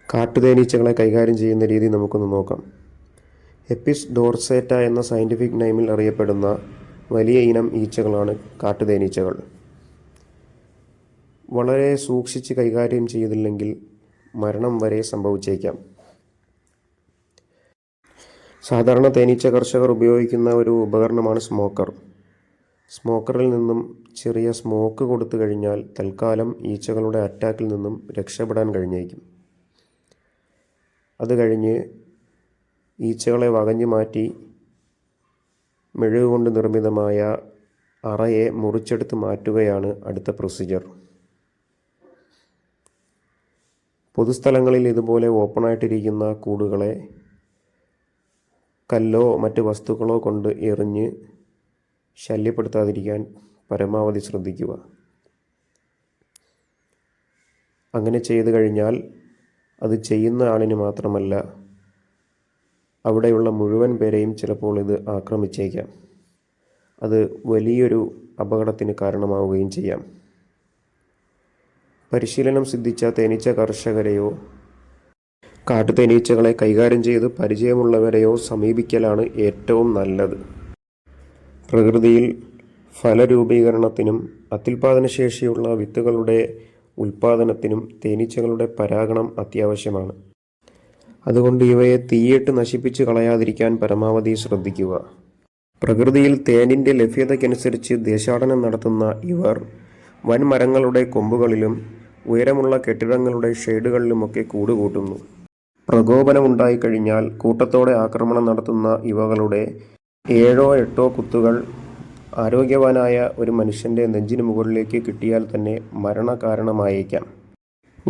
കാട്ടുതേനീച്ചകളെ കൈകാര്യം ചെയ്യുന്ന രീതി നമുക്കൊന്ന് നോക്കാം. എപ്പിസ് ഡോർസേറ്റ എന്ന സയൻറ്റിഫിക് നെയിമിൽ അറിയപ്പെടുന്ന വലിയ ഇനം ഈച്ചകളാണ് കാട്ടുതേനീച്ചകൾ. വളരെ സൂക്ഷിച്ച് കൈകാര്യം ചെയ്തില്ലെങ്കിൽ മരണം വരെ സംഭവിച്ചേക്കാം. സാധാരണ തേനീച്ച കർഷകർ ഉപയോഗിക്കുന്ന ഒരു ഉപകരണമാണ് സ്മോക്കർ. സ്മോക്കറിൽ നിന്നും ചെറിയ സ്മോക്ക് കൊടുത്തു കഴിഞ്ഞാൽ തൽക്കാലം ഈച്ചകളുടെ അറ്റാക്കിൽ നിന്നും രക്ഷപ്പെടാൻ കഴിഞ്ഞേക്കും. അത് കഴിഞ്ഞ് ഈച്ചകളെ വകഞ്ഞു മാറ്റി മെഴുക് കൊണ്ട് നിർമ്മിതമായ അറയെ മുറിച്ചെടുത്ത് മാറ്റുകയാണ് അടുത്ത പ്രൊസീജിയർ. പൊതുസ്ഥലങ്ങളിൽ ഇതുപോലെ ഓപ്പണായിട്ടിരിക്കുന്ന കൂടുകളെ കല്ലോ മറ്റ് വസ്തുക്കളോ കൊണ്ട് എറിഞ്ഞ് ശല്യപ്പെടുത്താതിരിക്കാൻ പരമാവധി ശ്രദ്ധിക്കുക. അങ്ങനെ ചെയ്തു കഴിഞ്ഞാൽ അത് ചെയ്യുന്ന ആളിന് മാത്രമല്ല, അവിടെയുള്ള മുഴുവൻ പേരെയും ചിലപ്പോൾ ഇത് ആക്രമിച്ചേക്കാം. അത് വലിയൊരു അപകടത്തിന് കാരണമാവുകയും ചെയ്യാം. പരിശീലനം സിദ്ധിച്ച തേനീച്ച കർഷകരെയോ കാട്ടുതേനീച്ചകളെ കൈകാര്യം ചെയ്ത് പരിചയമുള്ളവരെയോ സമീപിക്കലാണ് ഏറ്റവും നല്ലത്. പ്രകൃതിയിൽ ഫലരൂപീകരണത്തിനും അത്യുൽപാദനശേഷിയുള്ള വിത്തുകളുടെ ഉൽപാദനത്തിനും തേനീച്ചകളുടെ പരാഗണം അത്യാവശ്യമാണ്. അതുകൊണ്ട് ഇവയെ തീയിട്ട് നശിപ്പിച്ച് കളയാതിരിക്കാൻ പരമാവധി ശ്രദ്ധിക്കുക. പ്രകൃതിയിൽ തേനിൻ്റെ ലഭ്യതയ്ക്കനുസരിച്ച് ദേശാടനം നടത്തുന്ന ഇവർ വൻമരങ്ങളുടെ കൊമ്പുകളിലും ഉയരമുള്ള കെട്ടിടങ്ങളുടെ ഷേഡുകളിലുമൊക്കെ കൂടുകൂട്ടുന്നു. പ്രകോപനമുണ്ടായിക്കഴിഞ്ഞാൽ കൂട്ടത്തോടെ ആക്രമണം നടത്തുന്ന ഇവകളുടെ 7-8 കുത്തുകൾ ആരോഗ്യവാനായ ഒരു മനുഷ്യൻ്റെ നെഞ്ചിന് മുകളിലേക്ക് കിട്ടിയാൽ തന്നെ മരണകാരണമായേക്കാം.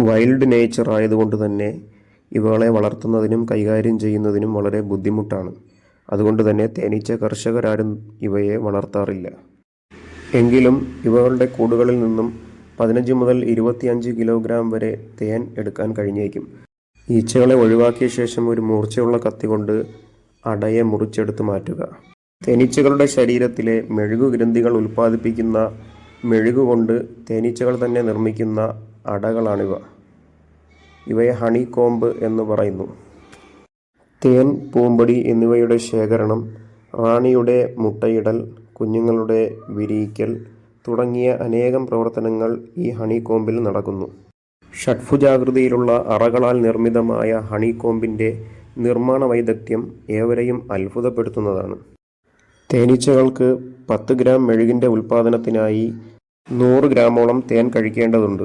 വൈൽഡ് നേച്ചർ ആയതുകൊണ്ട് തന്നെ ഇവകളെ വളർത്തുന്നതിനും കൈകാര്യം ചെയ്യുന്നതിനും വളരെ ബുദ്ധിമുട്ടാണ്. അതുകൊണ്ട് തന്നെ തേനീച്ച കർഷകരാരും ഇവയെ വളർത്താറില്ല. എങ്കിലും ഇവകളുടെ കൂടുകളിൽ നിന്നും 15 മുതൽ 25 കിലോഗ്രാം വരെ തേൻ എടുക്കാൻ കഴിഞ്ഞേക്കും. ഈച്ചകളെ ഒഴിവാക്കിയ ശേഷം ഒരു മൂർച്ചയുള്ള കത്തി കൊണ്ട് അടയെ മുറിച്ചെടുത്ത് മാറ്റുക. തേനീച്ചകളുടെ ശരീരത്തിലെ മെഴുകുഗ്രന്ഥികൾ ഉൽപ്പാദിപ്പിക്കുന്ന മെഴുകുകൊണ്ട് തേനീച്ചകൾ തന്നെ നിർമ്മിക്കുന്ന അടകളാണിവ. ഇവയെ ഹണി കോംബ് എന്ന് പറയുന്നു. തേൻ, പൂമ്പൊടി എന്നിവയുടെ ശേഖരണം, റാണിയുടെ മുട്ടയിടൽ, കുഞ്ഞുങ്ങളുടെ വിരിയിക്കൽ തുടങ്ങിയ അനേകം പ്രവർത്തനങ്ങൾ ഈ ഹണി കോംബിൽ നടക്കുന്നു. ഷഡ്ഭുജാകൃതിയിലുള്ള അറകളാൽ നിർമ്മിതമായ ഹണി കോംബിൻ്റെ നിർമ്മാണ വൈദഗ്ധ്യം ഏവരെയും അത്ഭുതപ്പെടുത്തുന്നതാണ്. തേനീച്ചകൾക്ക് 10 ഗ്രാം മെഴുകിൻ്റെ ഉൽപ്പാദനത്തിനായി 100 ഗ്രാമോളം തേൻ കഴിക്കേണ്ടതുണ്ട്.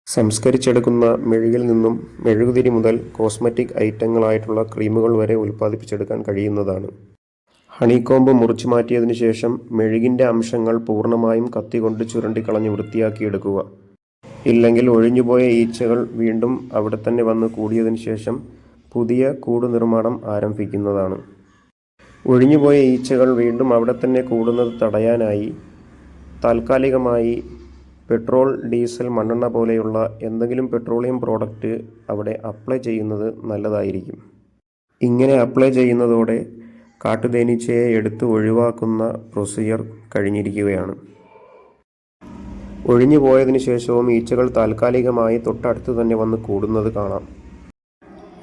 സംസ്കരിച്ചെടുക്കുന്ന മെഴുകിൽ നിന്നും മെഴുകുതിരി മുതൽ കോസ്മെറ്റിക് ഐറ്റങ്ങളായിട്ടുള്ള ക്രീമുകൾ വരെ ഉൽപ്പാദിപ്പിച്ചെടുക്കാൻ കഴിയുന്നതാണ്. ഹണിക്കോമ്പ് മുറിച്ചു മാറ്റിയതിനു ശേഷം മെഴുകിൻ്റെ അംശങ്ങൾ പൂർണ്ണമായും കത്തികൊണ്ട് ചുരണ്ടിക്കളഞ്ഞ് വൃത്തിയാക്കിയെടുക്കുക. ഇല്ലെങ്കിൽ ഒഴിഞ്ഞുപോയ ഈച്ചകൾ വീണ്ടും അവിടെ തന്നെ വന്ന് കൂടിയതിനു ശേഷം പുതിയ കൂട് നിർമ്മാണം ആരംഭിക്കുന്നതാണ്. ഒഴിഞ്ഞുപോയ ഈച്ചകൾ വീണ്ടും അവിടെ തന്നെ കൂടുന്നത് തടയാനായി താൽക്കാലികമായി പെട്രോൾ, ഡീസൽ, മണ്ണെണ്ണ പോലെയുള്ള എന്തെങ്കിലും പെട്രോളിയം പ്രോഡക്റ്റ് അവിടെ അപ്ലൈ ചെയ്യുന്നത് നല്ലതായിരിക്കും. ഇങ്ങനെ അപ്ലൈ ചെയ്യുന്നതോടെ കാട്ടുതേനീച്ചയെ എടുത്ത് ഒഴിവാക്കുന്ന പ്രൊസീജിയർ കഴിഞ്ഞിരിക്കുകയാണ്. ഒഴിഞ്ഞു പോയതിനു ശേഷവും ഈച്ചകൾ താൽക്കാലികമായി തൊട്ടടുത്ത് തന്നെ വന്ന് കൂടുന്നത് കാണാം.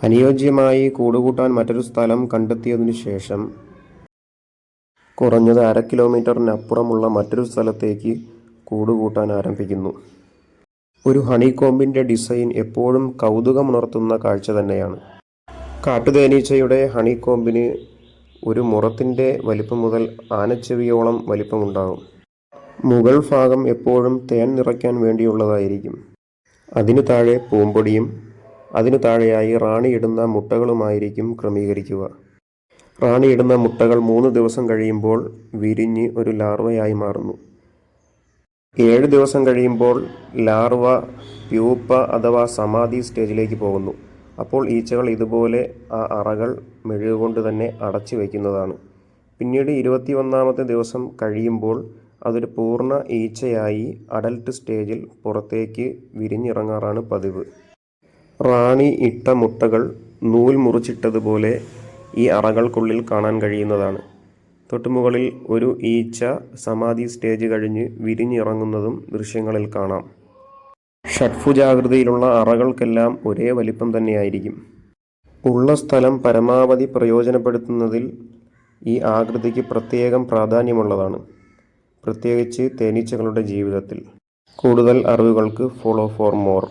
അനുയോജ്യമായി കൂടുകൂട്ടാൻ മറ്റൊരു സ്ഥലം കണ്ടെത്തിയതിനു ശേഷം കുറഞ്ഞത് 1/2 കിലോമീറ്ററിനപ്പുറമുള്ള മറ്റൊരു സ്ഥലത്തേക്ക് കൂടുകൂട്ടാൻ ആരംഭിക്കുന്നു. ഒരു ഹണികോമ്പിൻ്റെ ഡിസൈൻ എപ്പോഴും കൗതുകമുണർത്തുന്ന കാഴ്ച തന്നെയാണ്. കാട്ടുതേനീച്ചയുടെ ഹണികോമ്പിന് ഒരു മുറത്തിൻ്റെ വലിപ്പം മുതൽ ആനച്ചെവിയോളം വലിപ്പമുണ്ടാകും. മുകൾ ഭാഗം എപ്പോഴും തേൻ നിറയ്ക്കാൻ വേണ്ടിയുള്ളതായിരിക്കും. അതിനു താഴെ പൂമ്പൊടിയും അതിനു താഴെയായി റാണിയിടുന്ന മുട്ടകളുമായിരിക്കും ക്രമീകരിക്കുക. റാണിയിടുന്ന മുട്ടകൾ 3 ദിവസം കഴിയുമ്പോൾ വിരിഞ്ഞ് ഒരു ലാർവയായി മാറുന്നു. 7 ദിവസം കഴിയുമ്പോൾ ലാർവ പ്യൂപ്പ അഥവാ സമാധി സ്റ്റേജിലേക്ക് പോകുന്നു. അപ്പോൾ ഈച്ചകൾ ഇതുപോലെ ആ അറകൾ മെഴുകുകൊണ്ട് തന്നെ അടച്ചു വയ്ക്കുന്നതാണ്. പിന്നീട് 21ാമത്തെ ദിവസം കഴിയുമ്പോൾ അതൊരു പൂർണ്ണ ഈച്ചയായി അഡൽട്ട് സ്റ്റേജിൽ പുറത്തേക്ക് വിരിഞ്ഞിറങ്ങാറാണ് പതിവ്. റാണി ഇട്ട മുട്ടകൾ നൂൽ മുറിച്ചിട്ടതുപോലെ ഈ അറകൾക്കുള്ളിൽ കാണാൻ കഴിയുന്നതാണ്. തൊട്ടുമുകളിൽ ഒരു ഈച്ച സമാധി സ്റ്റേജ് കഴിഞ്ഞ് വിരിഞ്ഞിറങ്ങുന്നതും ദൃശ്യങ്ങളിൽ കാണാം. ഷഡ്ഭുജാകൃതിയിലുള്ള അറകൾക്കെല്ലാം ഒരേ വലിപ്പം തന്നെയായിരിക്കും. ഉള്ള സ്ഥലം പരമാവധി പ്രയോജനപ്പെടുത്തുന്നതിൽ ഈ ആകൃതിക്ക് പ്രത്യേകം പ്രാധാന്യമുള്ളതാണ്, പ്രത്യേകിച്ച് തേനീച്ചകളുടെ ജീവിതത്തിൽ. കൂടുതൽ അറിവുകൾക്ക് ഫോളോ ഫോർ മോർ.